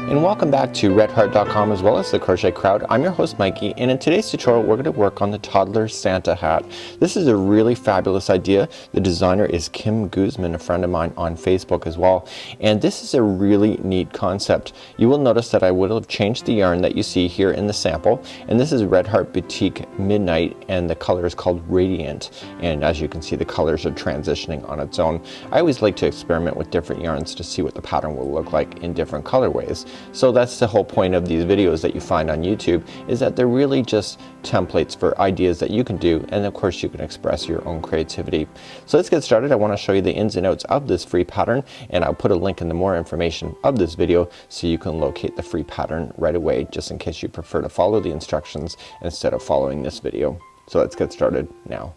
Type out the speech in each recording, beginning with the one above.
And welcome back to redheart.com as well as the Crochet Crowd. I'm your host Mikey, and in today's tutorial we're going to work on the Toddler Santa hat. This is a really fabulous idea. The designer is Kim Guzman, a friend of mine on Facebook as well, and this is a really neat concept. You will notice that I would have changed the yarn that you see here in the sample, and this is Red Heart Boutique Midnight, and the color is called Radiant, and as you can see the colors are transitioning on its own. I always like to experiment with different yarns to see what the pattern will look like in different colorways. So that's the whole point of these videos that you find on YouTube, is that they're really just templates for ideas that you can do, and of course you can express your own creativity. So let's get started. I want to show you the ins and outs of this free pattern, and I'll put a link in the more information of this video so you can locate the free pattern right away, just in case you prefer to follow the instructions instead of following this video. So let's get started now.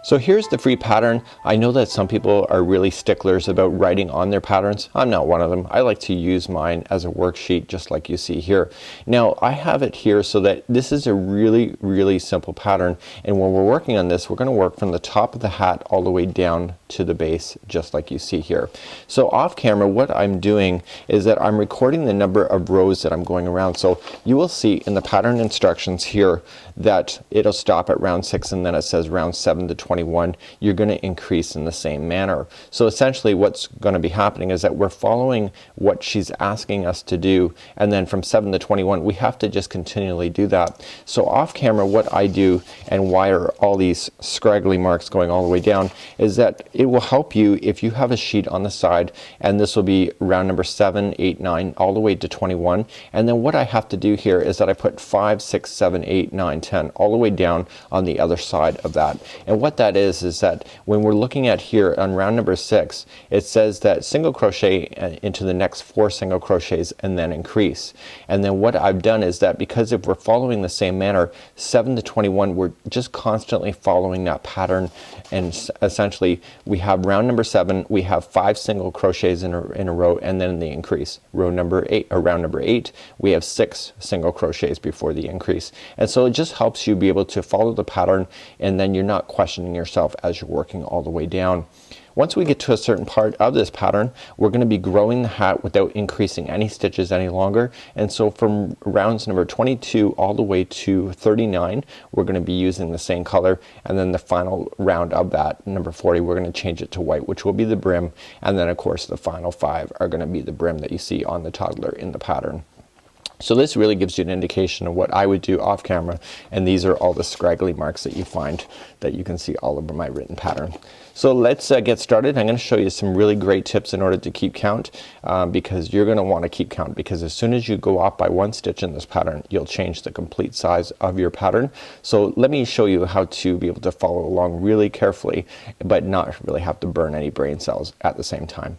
So here's the free pattern. I know that some people are really sticklers about writing on their patterns. I'm not one of them. I like to use mine as a worksheet just like you see here. Now I have it here so that this is a really simple pattern, and when we're working on this we're going to work from the top of the hat all the way down to the base just like you see here. So off camera what I'm doing is that I'm recording the number of rows that I'm going around. So you will see in the pattern instructions here that it'll stop at round 6 and then it says round 7 to 21. You're going to increase in the same manner. So essentially what's going to be happening is that we're following what she's asking us to do, and then from 7 to 21 we have to just continually do that. So off camera what I do, and why are all these scraggly marks going all the way down, is that it will help you if you have a sheet on the side, and this will be round number 7, 8, 9 all the way to 21, and then what I have to do here is that I put 5, 6, 7, 8, 9, 10 all the way down on the other side of that. And what that is that when we're looking at here on round number 6, it says that single crochet into the next 4 single crochets and then increase. And then what I've done is that because if we're following the same manner, 7 to 21 we're just constantly following that pattern, and essentially we have round number 7 we have 5 single crochets in a row, and then the increase. Round number 8 we have 6 single crochets before the increase. And so it just helps you be able to follow the pattern, and then you're not questioning yourself as you're working all the way down. Once we get to a certain part of this pattern we're going to be growing the hat without increasing any stitches any longer, and so from rounds number 22 all the way to 39 we're going to be using the same color, and then the final round of that, number 40, we're going to change it to white, which will be the brim, and then of course the final 5 are going to be the brim that you see on the toddler in the pattern. So this really gives you an indication of what I would do off camera, and these are all the scraggly marks that you find that you can see all over my written pattern. So let's get started. I'm going to show you some really great tips in order to keep count, because you're going to want to keep count, because as soon as you go off by 1 stitch in this pattern you'll change the complete size of your pattern. So let me show you how to be able to follow along really carefully but not really have to burn any brain cells at the same time.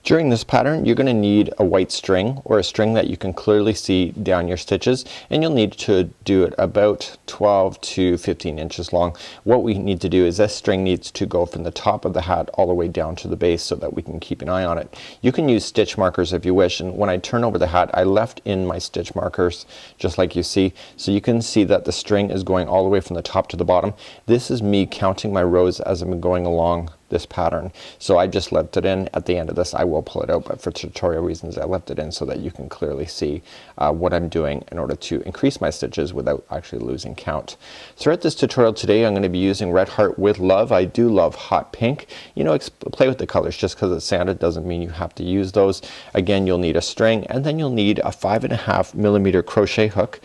During this pattern you're going to need a white string, or a string that you can clearly see down your stitches, and you'll need to do it about 12 to 15 inches long. What we need to do is this string needs to go from the top of the hat all the way down to the base so that we can keep an eye on it. You can use stitch markers if you wish, and when I turn over the hat I left in my stitch markers just like you see, so you can see that the string is going all the way from the top to the bottom. This is me counting my rows as I'm going along this pattern. So I just left it in. At the end of this I will pull it out, but for tutorial reasons I left it in so that you can clearly see what I'm doing in order to increase my stitches without actually losing count. Throughout this tutorial today I'm going to be using Red Heart with love. I do love hot pink. You know, play with the colors. Just because it's Santa doesn't mean you have to use those. Again, you'll need a string, and then you'll need a 5.5mm crochet hook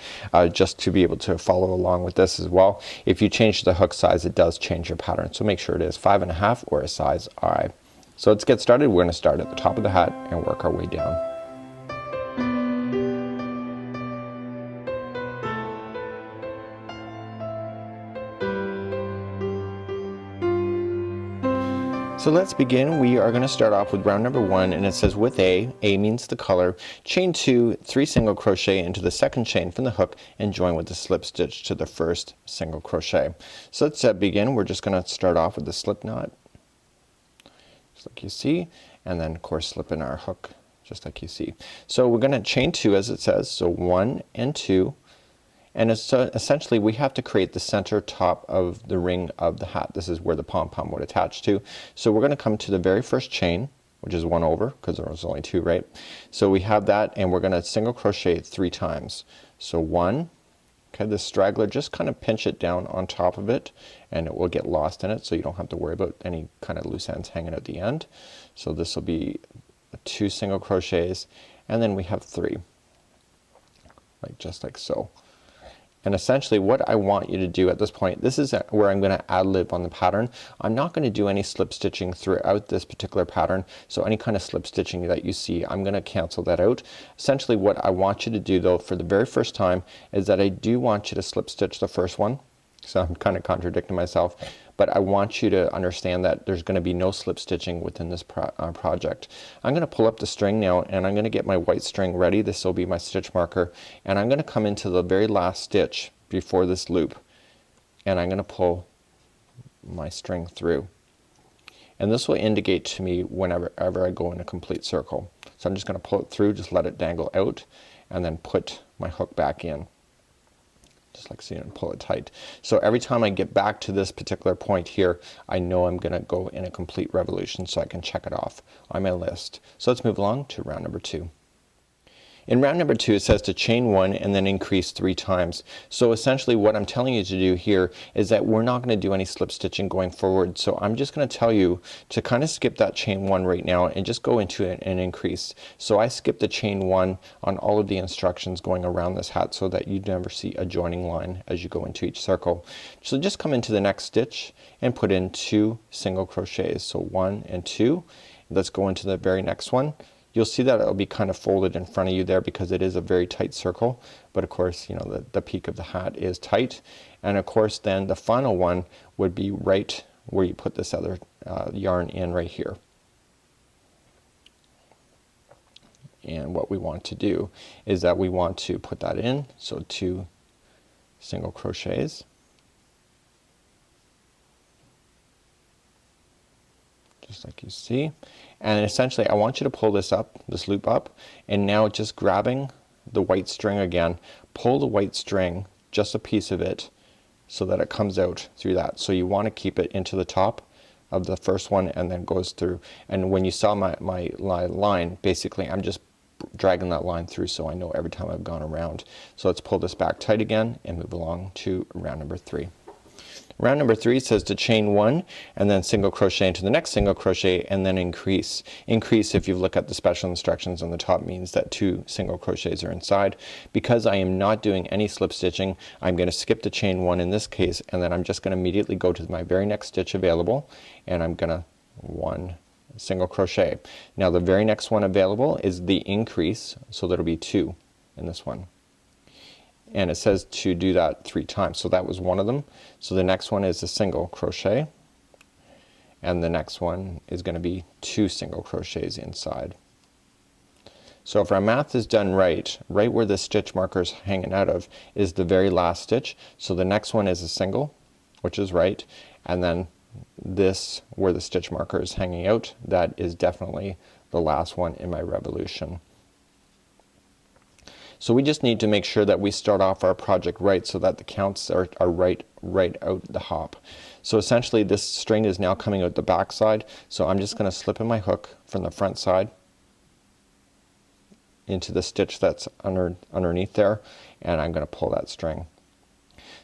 just to be able to follow along with this as well. If you change the hook size it does change your pattern, so make sure it is 5.5 or a size I. So let's get started. We're going to start at the top of the hat and work our way down. So let's begin. We are going to start off with round number 1, and it says with A means the color, chain 2, 3 single crochet into the second chain from the hook and join with the slip stitch to the first single crochet. So let's begin. We're just going to start off with the slip knot just like you see, and then of course slip in our hook just like you see. So we're going to chain 2 as it says, so 1 and 2, and it's, essentially we have to create the center top of the ring of the hat. This is where the pom-pom would attach to. So we're going to come to the very first chain, which is 1 over because there was only 2, right? So we have that, and we're gonna single crochet 3 times. So 1, okay, this straggler, just kind of pinch it down on top of it and it will get lost in it, so you don't have to worry about any kind of loose ends hanging at the end. So this will be 2 single crochets, and then we have 3, like just like so. And essentially what I want you to do at this point, this is where I'm gonna ad-lib on the pattern. I'm not gonna do any slip stitching throughout this particular pattern, so any kind of slip stitching that you see, I'm gonna cancel that out. Essentially what I want you to do though for the very first time is that I do want you to slip stitch the first one. So I'm kind of contradicting myself, but I want you to understand that there's gonna be no slip stitching within this project. I'm gonna pull up the string now, and I'm gonna get my white string ready. This will be my stitch marker, and I'm gonna come into the very last stitch before this loop, and I'm gonna pull my string through, and this will indicate to me whenever I go in a complete circle. So I'm just gonna pull it through, just let it dangle out, and then put my hook back in. Just like so, and pull it tight. So every time I get back to this particular point here, I know I'm gonna go in a complete revolution, so I can check it off on my list. So let's move along to round number 2. In round number 2 it says to chain 1 and then increase 3 times. So essentially what I'm telling you to do here is that we're not gonna do any slip stitching going forward. So I'm just gonna tell you to kind of skip that chain 1 right now and just go into an increase. So I skip the chain 1 on all of the instructions going around this hat so that you never see a joining line as you go into each circle. So just come into the next stitch and put in 2 single crochets. So 1 and 2. Let's go into the very next one. You'll see that it'll be kind of folded in front of you there because it is a very tight circle, but of course you know the peak of the hat is tight, and of course then the final one would be right where you put this other yarn in right here. And what we want to do is that we want to put that in, so 2 single crochets, just like you see, and essentially I want you to pull this up, this loop up, and now just grabbing the white string again, pull the white string, just a piece of it, so that it comes out through that. So you want to keep it into the top of the first one and then goes through, and when you saw my line, basically I'm just dragging that line through so I know every time I've gone around. So let's pull this back tight again and move along to round number 3. Round number 3 says to chain 1 and then single crochet into the next single crochet and then increase. Increase, if you look at the special instructions on the top, means that 2 single crochets are inside. Because I am not doing any slip stitching, I'm going to skip the chain 1 in this case, and then I'm just going to immediately go to my very next stitch available, and I'm gonna 1 single crochet. Now the very next one available is the increase, so that'll be 2 in this one. And it says to do that 3 times, so that was one of them. So the next one is a single crochet, and the next one is going to be 2 single crochets inside. So if our math is done right, right where the stitch marker is hanging out of is the very last stitch. So the next one is a single, which is right, and then this where the stitch marker is hanging out, that is definitely the last one in my revolution. So we just need to make sure that we start off our project right so that the counts are right out the hop. So essentially this string is now coming out the back side, so I'm just gonna slip in my hook from the front side into the stitch that's underneath there, and I'm gonna pull that string.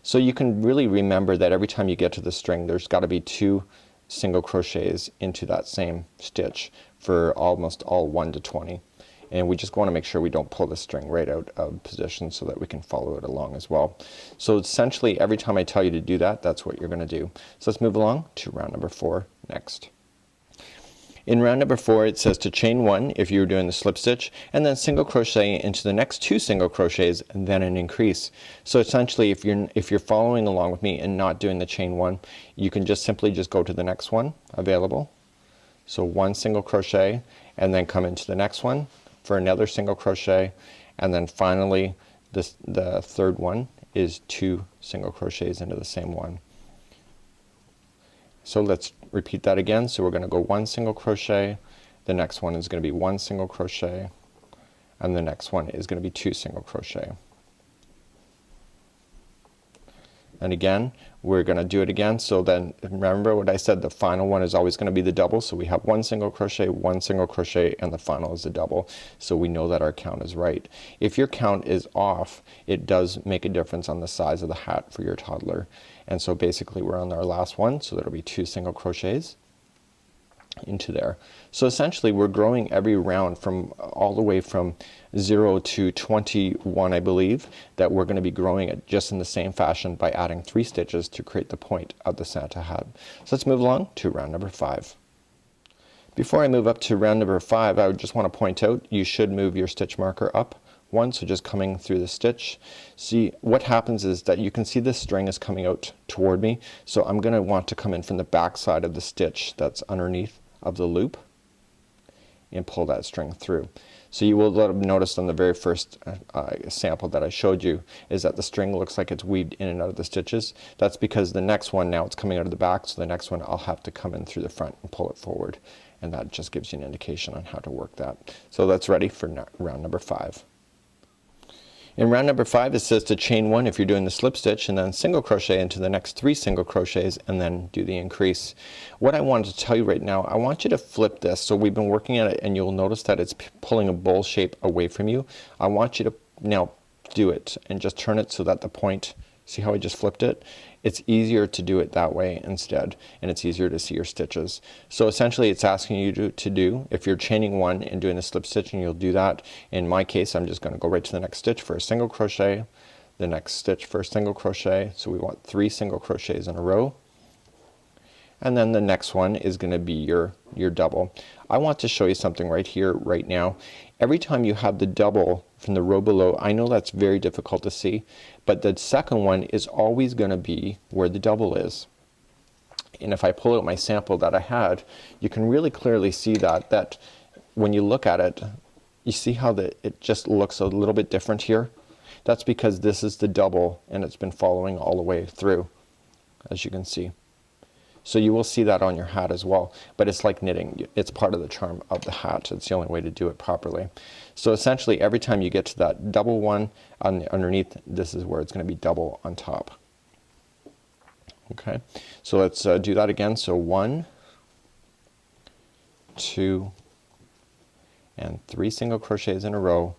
So you can really remember that every time you get to the string there's got to be 2 single crochets into that same stitch for almost all 1 to 20. And we just want to make sure we don't pull the string right out of position so that we can follow it along as well. So essentially every time I tell you to do that, that's what you're gonna do. So let's move along to round number 4 next. In round number 4 it says to chain 1 if you're doing the slip stitch, and then single crochet into the next 2 single crochets and then an increase. So essentially if you're following along with me and not doing the chain 1, you can just simply just go to the next one available. So 1 single crochet and then come into the next one for another single crochet, and then finally the third one is 2 single crochets into the same one. So let's repeat that again. So we're gonna go 1 single crochet, the next one is gonna be 1 single crochet, and the next one is gonna be 2 single crochet. And again we're gonna do it again. So then remember what I said, the final one is always gonna be the double. So we have one single crochet, and the final is a double. So we know that our count is right. If your count is off, it does make a difference on the size of the hat for your toddler. And so basically we're on our last one, so that'll be 2 single crochets into there. So essentially we're growing every round from all the way from 0 to 21, I believe, that we're gonna be growing it just in the same fashion by adding 3 stitches to create the point of the Santa hat. So let's move along to round number 5. Before I move up to round number 5, I would just want to point out you should move your stitch marker up one, so just coming through the stitch. See what happens is that you can see this string is coming out toward me, so I'm gonna want to come in from the back side of the stitch that's underneath of the loop and pull that string through. So you will notice on the very first sample that I showed you is that the string looks like it's weaved in and out of the stitches. That's because the next one now it's coming out of the back, so the next one I'll have to come in through the front and pull it forward, and that just gives you an indication on how to work that. So that's ready for round number 5. In round number 5 it says to chain 1 if you're doing the slip stitch, and then single crochet into the next 3 single crochets and then do the increase. What I wanted to tell you right now, I want you to flip this. So we've been working at it and you'll notice that it's pulling a bowl shape away from you. I want you to now do it and just turn it so that the point, see how I just flipped it? It's easier to do it that way instead, and it's easier to see your stitches. So essentially it's asking you to do, if you're chaining 1 and doing a slip stitch, and you'll do that. In my case I'm just gonna go right to the next stitch for a single crochet, the next stitch for a single crochet. So we want 3 single crochets in a row, and then the next one is gonna be your double. I want to show you something right here right now. Every time you have the double from the row below, I know that's very difficult to see, but the second one is always gonna be where the double is. And if I pull out my sample that I had, you can really clearly see that when you look at it, you see how it just looks a little bit different here. That's because this is the double and it's been following all the way through, as you can see. So you will see that on your hat as well, but it's like knitting. It's part of the charm of the hat. It's the only way to do it properly. So essentially every time you get to that double one underneath, this is where it's gonna be double on top. Okay, so let's do that again. So 1, 2, and 3 single crochets in a row,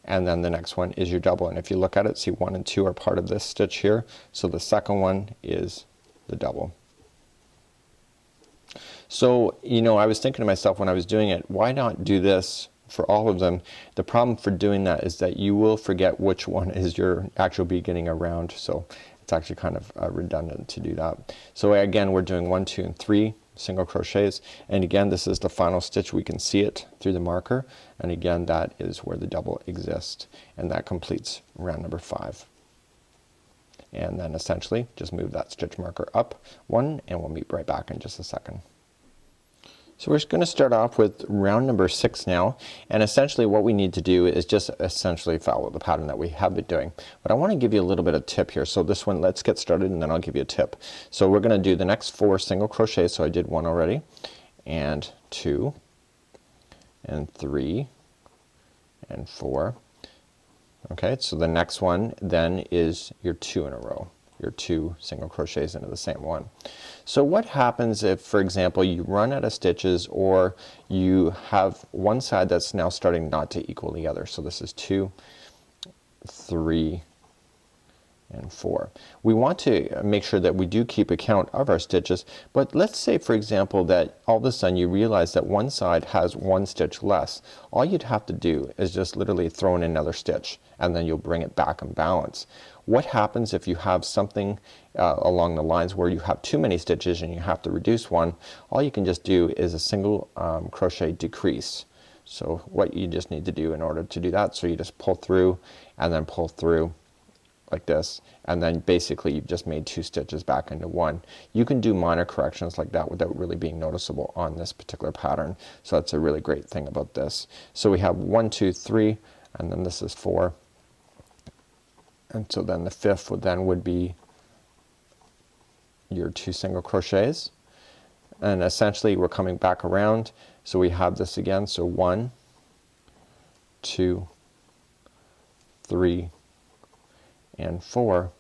and then the next one is your double. And if you look at it, see 1 and 2 are part of this stitch here, so the second one is the double. So you know, I was thinking to myself when I was doing it, why not do this for all of them? The problem for doing that is that you will forget which one is your actual beginning around, so it's actually kind of redundant to do that. So again we're doing 1, 2, and 3 single crochets, and again this is the final stitch. We can see it through the marker, and again that is where the double exists, and that completes round number 5. And then essentially just move that stitch marker up 1, and we'll meet right back in just a second. So we're just gonna start off with round number 6 now, and essentially what we need to do is just essentially follow the pattern that we have been doing. But I want to give you a little bit of tip here. So this one, let's get started and then I'll give you a tip. So we're gonna do the next 4 single crochets. So I did 1 already, and 2, and 3, and 4. Okay, so the next one then is your 2 in a row, your 2 single crochets into the same one. So what happens if, for example, you run out of stitches, or you have one side that's now starting not to equal the other? So this is 2, 3, and 4. We want to make sure that we do keep account of our stitches, but let's say for example that all of a sudden you realize that one side has 1 stitch less. All you'd have to do is just literally throw in another stitch, and then you'll bring it back in balance. What happens if you have something along the lines where you have too many stitches and you have to reduce one? All you can just do is a single crochet decrease. So what you just need to do in order to do that, so you just pull through and then pull through like this, and then basically you've just made 2 stitches back into 1. You can do minor corrections like that without really being noticeable on this particular pattern. So that's a really great thing about this. So we have 1, 2, 3, and then this is 4. And so then the 5th would be your 2 single crochets, and essentially we're coming back around. So we have this again, so 1, 2, 3, and 4,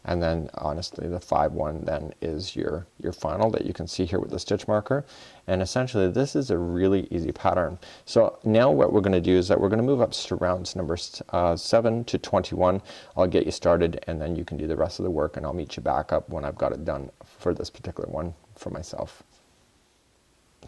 and then honestly the 5-1 then is your final that you can see here with the stitch marker. And essentially this is a really easy pattern. So now what we're gonna do is that we're gonna move up to rounds number 7 to 21. I'll get you started and then you can do the rest of the work, and I'll meet you back up when I've got it done for this particular one for myself.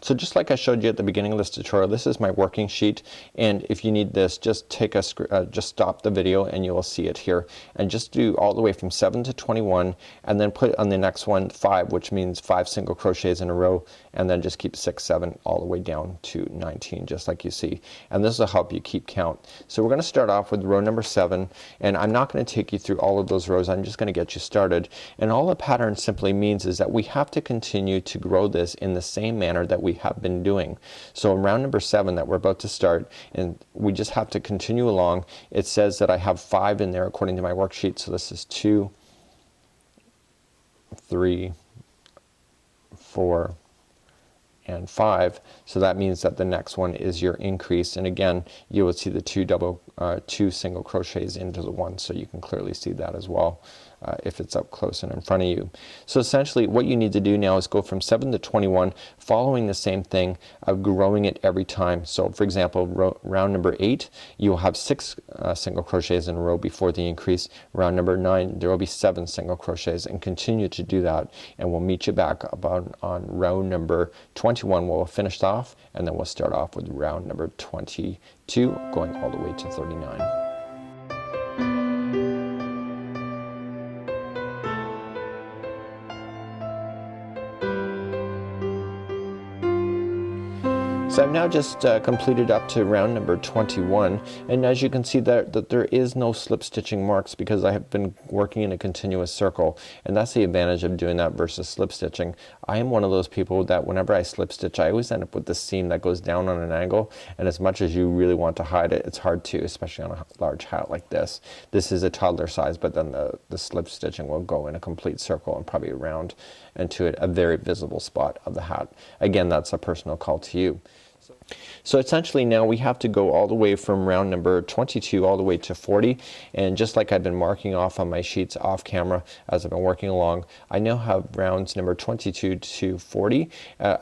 So just like I showed you at the beginning of this tutorial, this is my working sheet, and if you need this, just take a just stop the video and you will see it here, and just do all the way from 7 to 21, and then put on the next one 5, which means 5 single crochets in a row, and then just keep 6, 7 all the way down to 19 just like you see, and this will help you keep count. So we're gonna start off with row number 7, and I'm not gonna take you through all of those rows, I'm just gonna get you started. And all the pattern simply means is that we have to continue to grow this in the same manner that we have been doing. So in round number 7 that we're about to start, and we just have to continue along. It says that I have 5 in there according to my worksheet, so this is 2, 3, 4, and 5. So that means that the next one is your increase, and again you will see the two single crochets into the one, so you can clearly see that as well if it's up close and in front of you. So essentially what you need to do now is go from 7 to 21, following the same thing of growing it every time. So for example, round number 8 you will have 6 single crochets in a row before the increase. Round number 9 there will be 7 single crochets, and continue to do that, and we'll meet you back about on round number 21 where we'll finish off, and then we'll start off with round number 22 going all the way to 39. So I've now just completed up to round number 21, and as you can see that there is no slip stitching marks because I have been working in a continuous circle, and that's the advantage of doing that versus slip stitching. I am one of those people that whenever I slip stitch I always end up with this seam that goes down on an angle, and as much as you really want to hide it, it's hard to, especially on a large hat like this. This is a toddler size, but then the slip stitching will go in a complete circle and probably around into a very visible spot of the hat. Again, that's a personal call to you. So essentially now we have to go all the way from round number 22 all the way to 40, and just like I've been marking off on my sheets off camera as I've been working along, I now have rounds number 22 to 40.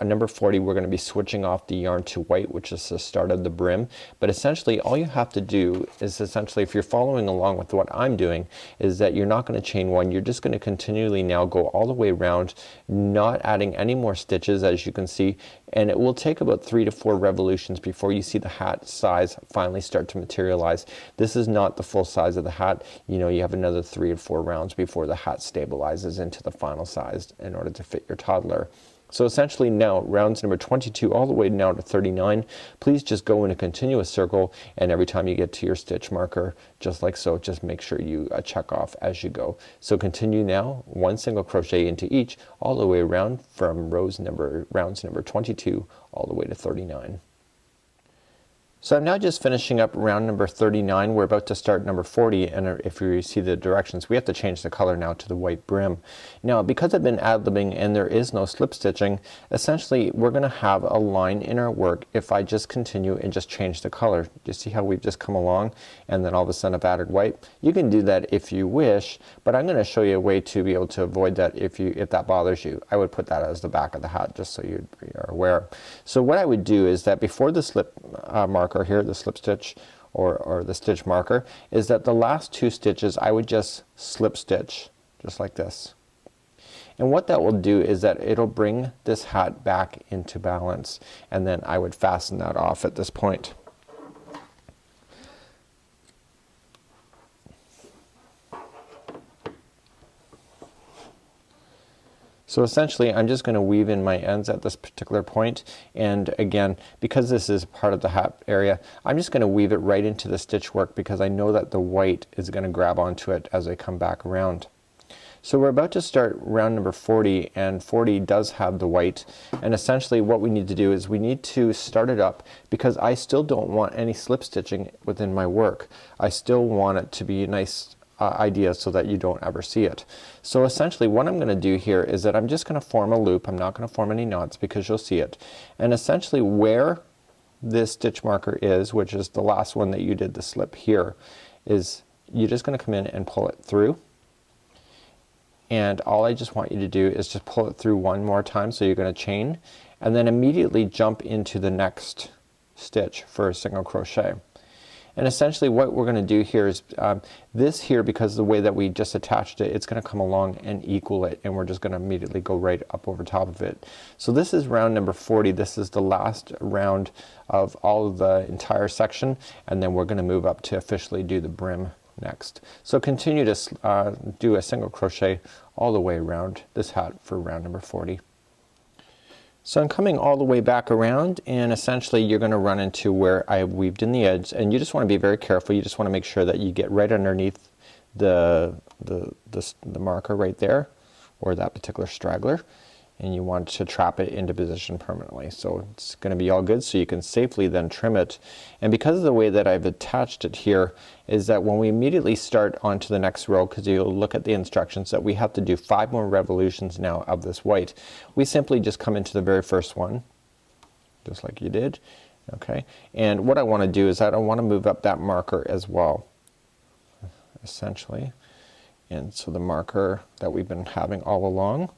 Number 40 we're going to be switching off the yarn to white, which is the start of the brim, but essentially all you have to do is essentially, if you're following along with what I'm doing, is that you're not going to chain one, you're just going to continually now go all the way around, not adding any more stitches as you can see, and it will take about 3 to 4 revolutions before you see the hat size finally start to materialize. This is not the full size of the hat. You know, you have another 3 or 4 rounds before the hat stabilizes into the final size in order to fit your toddler. So essentially now rounds number 22 all the way now to 39, please just go in a continuous circle, and every time you get to your stitch marker just like so, just make sure you check off as you go. So continue now 1 single crochet into each all the way around from rounds number 22 all the way to 39. So I'm now just finishing up round number 39. We're about to start number 40, and if you see the directions, we have to change the color now to the white brim. Now because I've been ad-libbing and there is no slip stitching, essentially we're gonna have a line in our work if I just continue and just change the color. You see how we've just come along and then all of a sudden I've added white? You can do that if you wish, but I'm gonna show you a way to be able to avoid that if that bothers you. I would put that as the back of the hat just so you're aware. So what I would do is that before the slip marker here, the slip stitch or the stitch marker, is that the last 2 stitches I would just slip stitch just like this. And what that will do is that it'll bring this hat back into balance, and then I would fasten that off at this point. So essentially I'm just gonna weave in my ends at this particular point, and again because this is part of the hat area, I'm just gonna weave it right into the stitch work because I know that the white is gonna grab onto it as I come back around. So we're about to start round number 40, and 40 does have the white, and essentially what we need to do is we need to start it up because I still don't want any slip stitching within my work. I still want it to be a nice idea so that you don't ever see it. So essentially what I'm gonna do here is that I'm just gonna form a loop. I'm not gonna form any knots because you'll see it, and essentially where this stitch marker is, which is the last one that you did the slip here, is you're just gonna come in and pull it through, and all I just want you to do is just pull it through one more time. So you're gonna chain and then immediately jump into the next stitch for a single crochet. And essentially what we're gonna do here is this here, because the way that we just attached it, it's gonna come along and equal it, and we're just gonna immediately go right up over top of it. So this is round number 40. This is the last round of all of the entire section, and then we're gonna move up to officially do the brim next. So continue to do a single crochet all the way around this hat for round number 40. So I'm coming all the way back around, and essentially you're gonna run into where I weaved in the edge, and you just wanna be very careful. You just wanna make sure that you get right underneath the marker right there, or that particular straggler, and you want to trap it into position permanently. So it's gonna be all good, so you can safely then trim it. And because of the way that I've attached it here is that when we immediately start onto the next row, because you'll look at the instructions that we have to do 5 more revolutions now of this white, we simply just come into the very first one just like you did. Okay, and what I want to do is I don't want to move up that marker as well, essentially. And so the marker that we've been having all along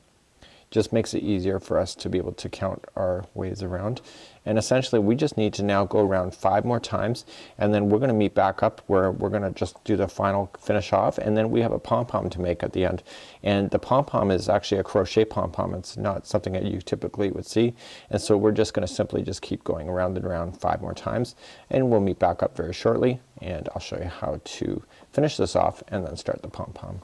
just makes it easier for us to be able to count our ways around. And essentially we just need to now go around 5 more times, and then we're gonna meet back up where we're gonna just do the final finish off, and then we have a pom-pom to make at the end. And the pom-pom is actually a crochet pom-pom. It's not something that you typically would see, and so we're just gonna simply just keep going around and around 5 more times, and we'll meet back up very shortly, and I'll show you how to finish this off and then start the pom-pom.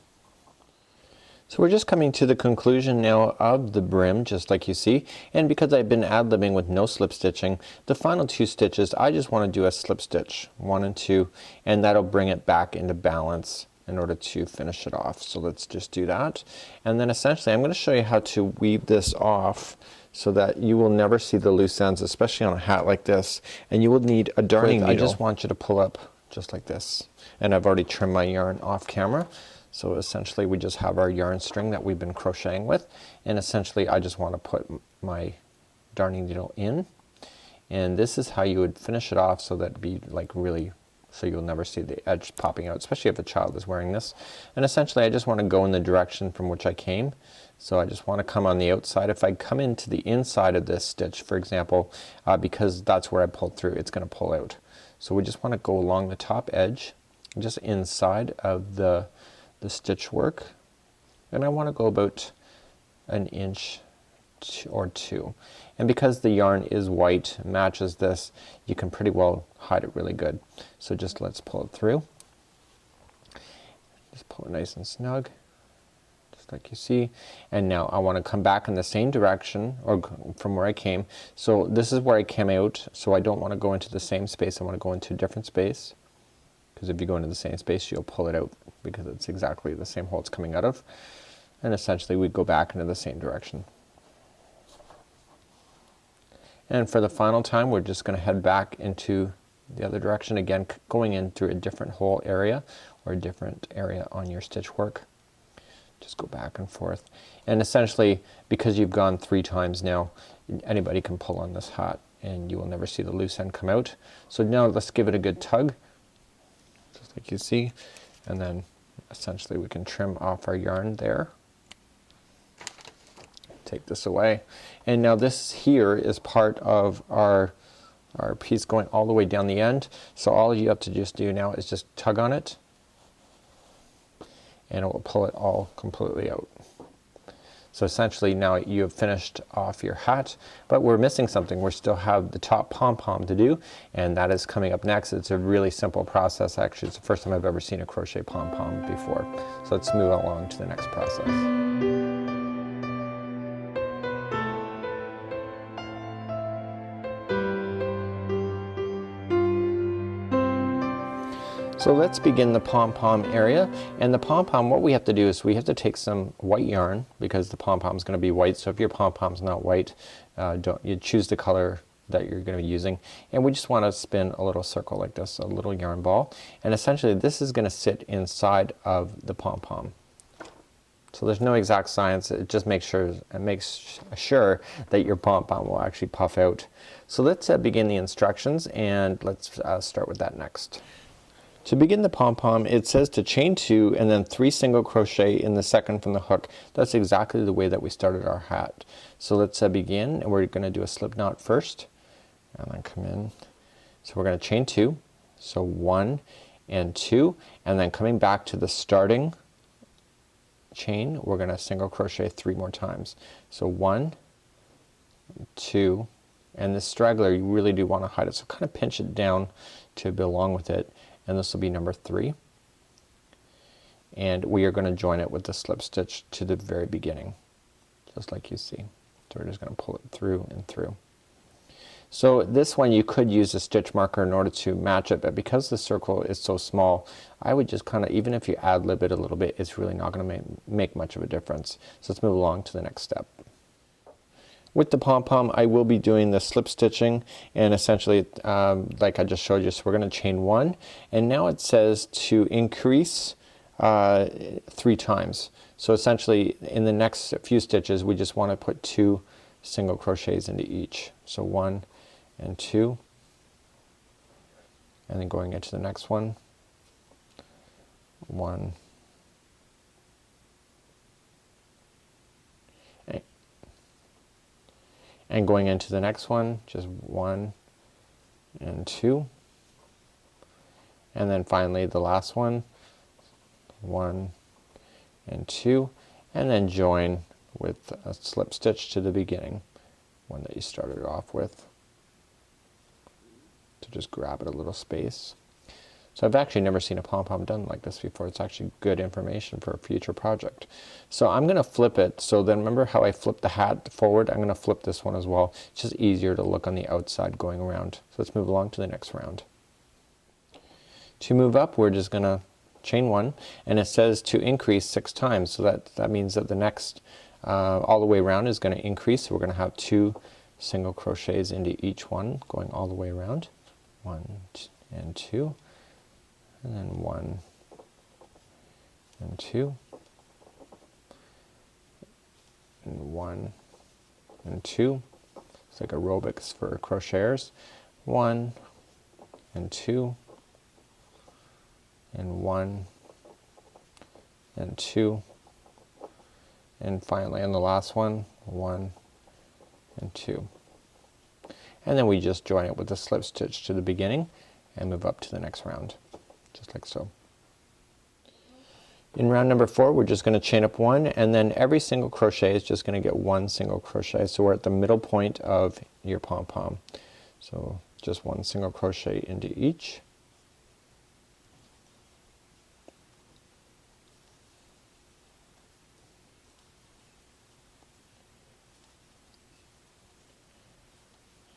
So we're just coming to the conclusion now of the brim, just like you see, and because I've been ad-libbing with no slip stitching, the final 2 stitches I just want to do a slip stitch 1 and 2, and that'll bring it back into balance in order to finish it off. So let's just do that, and then essentially I'm going to show you how to weave this off so that you will never see the loose ends, especially on a hat like this. And you will need a darning needle. I just want you to pull up just like this, and I've already trimmed my yarn off camera. So essentially we just have our yarn string that we've been crocheting with, and essentially I just want to put my darning needle in, and this is how you would finish it off so that it'd be like really, so you'll never see the edge popping out, especially if a child is wearing this. And essentially I just want to go in the direction from which I came, so I just want to come on the outside. If I come into the inside of this stitch, for example, because that's where I pulled through, it's gonna pull out. So we just want to go along the top edge, just inside of the stitch work, and I want to go about an inch or 2, and because the yarn is white, matches this, you can pretty well hide it really good. So just let's pull it through, just pull it nice and snug just like you see, and now I want to come back in the same direction or from where I came. So this is where I came out, so I don't want to go into the same space, I want to go into a different space, because if you go into the same space you'll pull it out because it's exactly the same hole it's coming out of, and essentially we go back into the same direction. And for the final time we're just gonna head back into the other direction, again going in through a different hole area or a different area on your stitch work. Just go back and forth, and essentially because you've gone 3 times now, anybody can pull on this hat and you will never see the loose end come out. So now let's give it a good tug just like you see, and then essentially we can trim off our yarn there. Take this away, and now this here is part of our piece going all the way down the end. So all you have to just do now is just tug on it, and it will pull it all completely out. So essentially now you have finished off your hat, but we're missing something. We still have the top pom-pom to do, and that is coming up next. It's a really simple process. Actually, it's the first time I've ever seen a crochet pom-pom before. So let's move along to the next process. So let's begin the pom-pom area, and the pom-pom, what we have to do is we have to take some white yarn, because the pom-pom is going to be white. So if your pom-pom is not white, you choose the color that you're going to be using, and we just want to spin a little circle like this, a little yarn ball, and essentially this is going to sit inside of the pom-pom. So there's no exact science, it just makes sure that your pom-pom will actually puff out. So let's begin the instructions, and let's start with that next. To begin the pom-pom, it says to chain 2 and then 3 single crochet in the second from the hook. That's exactly the way that we started our hat. So let's begin, and we're gonna do a slip knot first and then come in. So we're gonna chain 2, so 1 and 2, and then coming back to the starting chain we're gonna single crochet 3 more times. So 1, 2, and this straggler you really do want to hide it, so kind of pinch it down to belong with it, and this will be number 3, and we are going to join it with the slip stitch to the very beginning just like you see. So we're just going to pull it through and through. So this one you could use a stitch marker in order to match it, but because the circle is so small I would just kinda, even if you ad-lib it a little bit, it's really not gonna make much of a difference. So let's move along to the next step. With the pom-pom I will be doing the slip stitching, and essentially like I just showed you, so we're gonna chain 1, and now it says to increase 3 times. So essentially in the next few stitches we just want to put 2 single crochets into each. So 1 and 2, and then going into the next one, 1 and going into the next one, just 1 and 2, and then finally the last one, 1 and 2, and then join with a slip stitch to the beginning, one that you started off with, to just grab it a little space. So I've actually never seen a pom-pom done like this before. It's actually good information for a future project. So I'm gonna flip it, so then remember how I flipped the hat forward? I'm gonna flip this one as well. It's just easier to look on the outside going around. So let's move along to the next round. To move up we're just gonna chain 1, and it says to increase 6 times, so that means that the next all the way around is gonna increase. So we're gonna have 2 single crochets into each one going all the way around, 1 and 2, and then 1 and 2, and 1 and 2. It's like aerobics for crocheters. 1 and 2, and 1 and 2, and finally on the last one, 1 and 2, and then we just join it with a slip stitch to the beginning and move up to the next round, just like so. In round number 4 we're just gonna chain up 1, and then every single crochet is just gonna get 1 single crochet. So we're at the middle point of your pom-pom, so just 1 single crochet into each.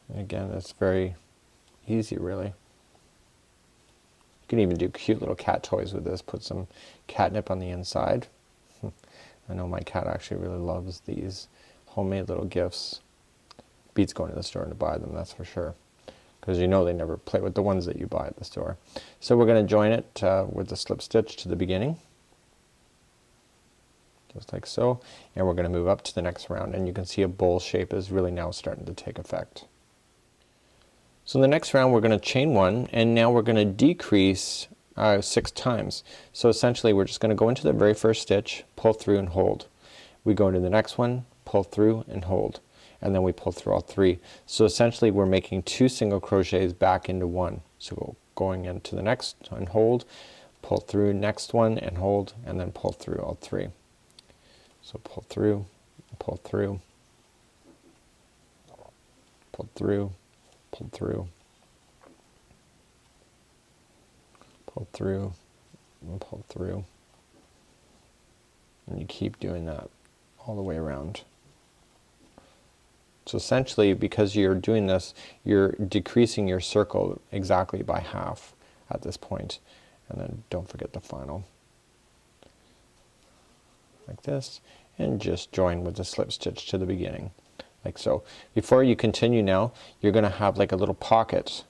And again, it's very easy really. You can even do cute little cat toys with this. Put some catnip on the inside. I know my cat actually really loves these homemade little gifts. Beats going to the store to buy them, that's for sure, because you know they never play with the ones that you buy at the store. So we're gonna join it with the slip stitch to the beginning, just like so, and we're gonna move up to the next round, and you can see a bowl shape is really now starting to take effect. So in the next round we're gonna chain 1, and now we're gonna decrease 6 times. So essentially we're just gonna go into the very first stitch, pull through and hold. We go into the next one, pull through and hold, and then we pull through all 3. So essentially we're making 2 single crochets back into 1. So going into the next and hold, pull through next one and hold, and then pull through all 3. So pull through, pull through, pull through, pull through, pull through, and pull through, and you keep doing that all the way around. So essentially because you're doing this, you're decreasing your circle exactly by half at this point, and then don't forget the final, like this, and just join with the slip stitch to the beginning, like so. Before you continue now, you're gonna have like a little pocket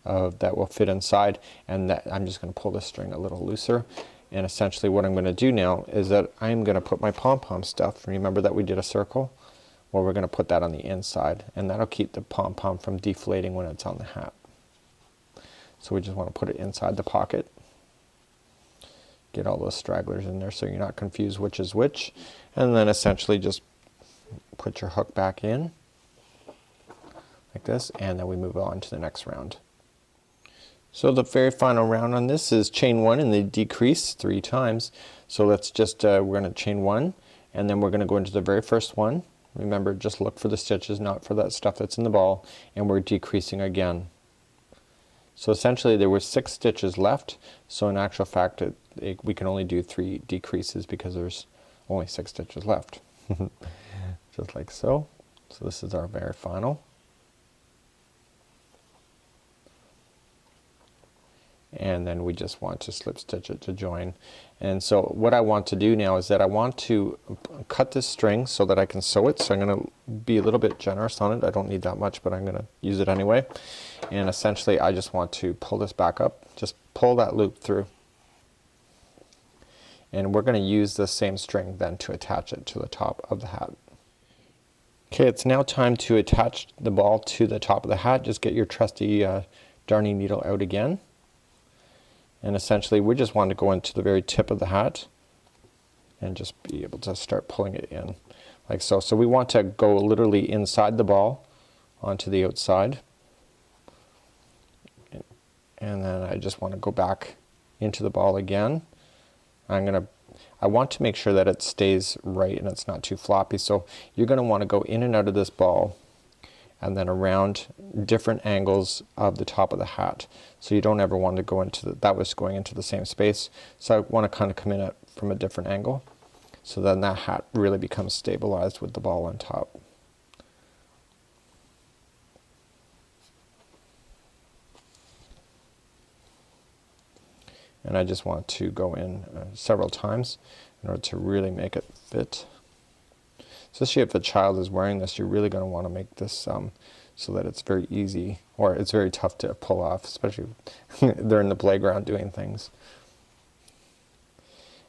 that will fit inside, and that I'm just gonna pull this string a little looser, and essentially what I'm gonna do now is that I'm gonna put my pom-pom stuff. Remember that we did a circle? Well, we're gonna put that on the inside, and that'll keep the pom-pom from deflating when it's on the hat. So we just want to put it inside the pocket. Get all those stragglers in there so you're not confused which is which. And then essentially just put your hook back in like this, and then we move on to the next round. So the very final round on this is chain 1 and the decrease 3 times. So let's just we're going to chain 1 and then we're going to go into the very first one. Remember, just look for the stitches, not for that stuff that's in the ball, and we're decreasing again. So essentially there were 6 stitches left, so in actual fact we can only do 3 decreases because there's only 6 stitches left. Just like so. So this is our very final. And then we just want to slip stitch it to join. And so what I want to do now is that I want to cut this string so that I can sew it. So I'm going to be a little bit generous on it. I don't need that much, but I'm going to use it anyway. And essentially I just want to pull this back up, just pull that loop through. And we're going to use the same string then to attach it to the top of the hat. Okay, it's now time to attach the ball to the top of the hat. Just get your trusty darning needle out again. And essentially we just want to go into the very tip of the hat and just be able to start pulling it in like so. So we want to go literally inside the ball onto the outside. And then I just want to go back into the ball again. I want to make sure that it stays right and it's not too floppy. So you're going to want to go in and out of this ball and then around different angles of the top of the hat. So you don't ever want to go into that was going into the same space. So I want to kind of come in from a different angle. So then that hat really becomes stabilized with the ball on top. And I just want to go in several times in order to really make it fit. Especially if a child is wearing this, you're really going to want to make this so that it's very easy, or it's very tough to pull off, especially if they're in the playground doing things.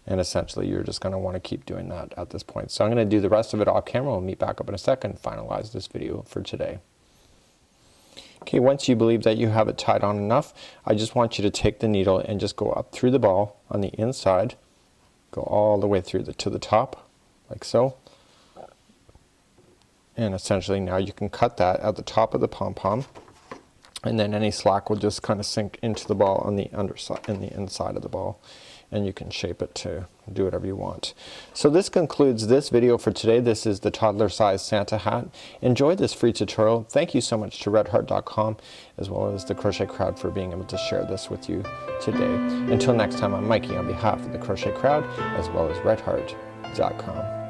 And essentially you're just going to want to keep doing that at this point. So I'm going to do the rest of it off camera. We'll meet back up in a second, finalize this video for today. Okay, once you believe that you have it tied on enough, I just want you to take the needle and just go up through the ball on the inside, go all the way through to the top like so. And essentially now you can cut that at the top of the pom-pom, and then any slack will just kind of sink into the ball on the underside and the inside of the ball, and you can shape it to do whatever you want. So this concludes this video for today. This is the toddler size Santa hat. Enjoy this free tutorial. Thank you so much to redheart.com as well as the Crochet Crowd for being able to share this with you today. Until next time, I'm Mikey on behalf of the Crochet Crowd as well as redheart.com.